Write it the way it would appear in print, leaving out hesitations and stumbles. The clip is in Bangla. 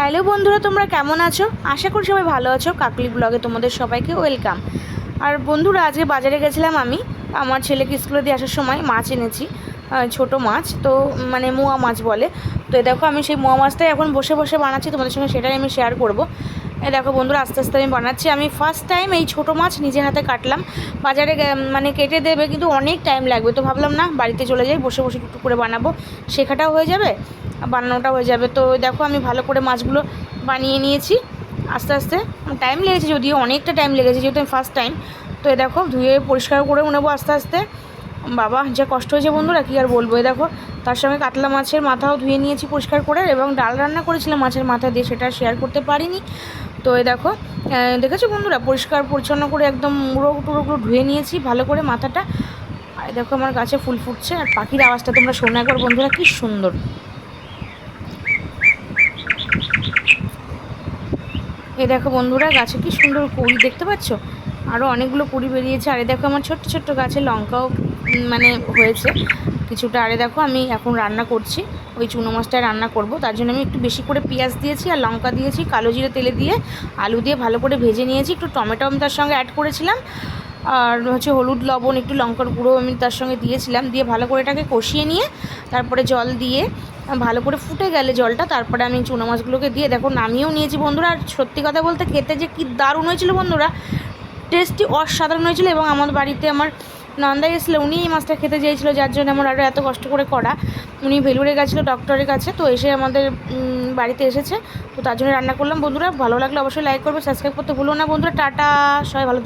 হ্যালো বন্ধুরা, তোমরা কেমন আছো? আশা করি সবাই ভালো আছো। কাকলি ব্লগে তোমাদের সবাইকে ওয়েলকাম। আর বন্ধুরা, আজকে বাজারে গেছিলাম আমি আমার ছেলেকে স্কুলে দিয়ে আসার সময় মাছ এনেছি, ছোট মাছ, তো মানে মোয়া মাছ বলে। তো দেখো আমি সেই মোয়া মাছটাই এখন বসে বসে বানাচ্ছি, তোমাদের সঙ্গে সেটাই আমি শেয়ার করব। দেখো বন্ধুরা, আস্তে আস্তে আমি বানাচ্ছি। আমি ফার্স্ট টাইম এই ছোটো মাছ নিজের হাতে কাটলাম। বাজারে মানে কেটে দেবে, কিন্তু অনেক টাইম লাগবে, তো ভাবলাম না, বাড়িতে চলে যাই, বসে বসে একটু করে বানাবো, শেখাটাও হয়ে যাবে, বানানোটা হয়ে যাবে। তো দেখো আমি ভালো করে মাছগুলো বানিয়ে নিয়েছি। আস্তে আস্তে টাইম লেগেছে, যদিও অনেকটা টাইম লেগেছে, যেহেতু আমি ফার্স্ট টাইম। তো দেখো ধুয়ে পরিষ্কার করে নেবো আস্তে আস্তে। বাবা যা কষ্ট হয়েছে বন্ধুরা, কী আর বলবো। দেখো তার সঙ্গে কাতলা মাছের মাথাও ধুয়ে নিয়েছি পরিষ্কার করে, এবং ডাল রান্না করেছিলাম মাছের মাথা দিয়ে, সেটা শেয়ার করতে পারিনি। তো দেখো দেখেছো বন্ধুরা, পরিষ্কার পরিচ্ছন্ন করে একদম মুড়ো টুড়োগুলো ধুয়ে নিয়েছি ভালো করে মাথাটা। আর দেখো আমার গাছে ফুল ফুটছে, আর পাখির আওয়াজটা তোমরা শোনো একবার বন্ধুরা, কী সুন্দর। দেখো বন্ধুরা, গাছে কি সুন্দর কুড়ি দেখতে পাচ্ছ, আরও অনেকগুলো কুড়ি বেরিয়েছে। আরে দেখো আমার ছোট্ট ছোট্ট গাছে লঙ্কাও মানে হয়েছে কিছুটা। আরে দেখো আমি এখন রান্না করছি, ওই চুনো মাছটায় রান্না করব, তার জন্য আমি একটু বেশি করে পেঁয়াজ দিয়েছি আর লঙ্কা দিয়েছি, কালো জিরে তেলে দিয়ে আলু দিয়ে ভালো করে ভেজে নিয়েছি। একটু টমেটো আমি তার সঙ্গে অ্যাড করেছিলাম, আর হচ্ছে হলুদ লবণ একটু লঙ্কার গুঁড়ো আমি তার সঙ্গে দিয়েছিলাম, দিয়ে ভালো করে এটাকে কষিয়ে নিয়ে তারপরে জল দিয়ে ভালো করে ফুটে গেলে জলটা, তারপরে আমি চুনো মাছগুলোকে দিয়ে দেখো নামিয়েও নিয়েছি বন্ধুরা। আর সত্যি কথা বলতে খেতে যে কী দারুণ হয়েছিল বন্ধুরা, টেস্টি অসাধারণ হয়েছিল। এবং আমার বাড়িতে আমার নন্দা এসেছিলো, উনি এই মাছটা খেতে চেয়েছিলো, যার জন্য আমার আরও এত কষ্ট করে করা। উনি ভেলুরে গেছিলো ডক্টরের কাছে, তো এসে আমাদের বাড়িতে এসেছে, তো তার জন্য রান্না করলাম বন্ধুরা। ভালো লাগলে অবশ্যই লাইক করবে, সাবস্ক্রাইব করতে ভুলো না বন্ধুরা। টাটা, সবাই ভালো।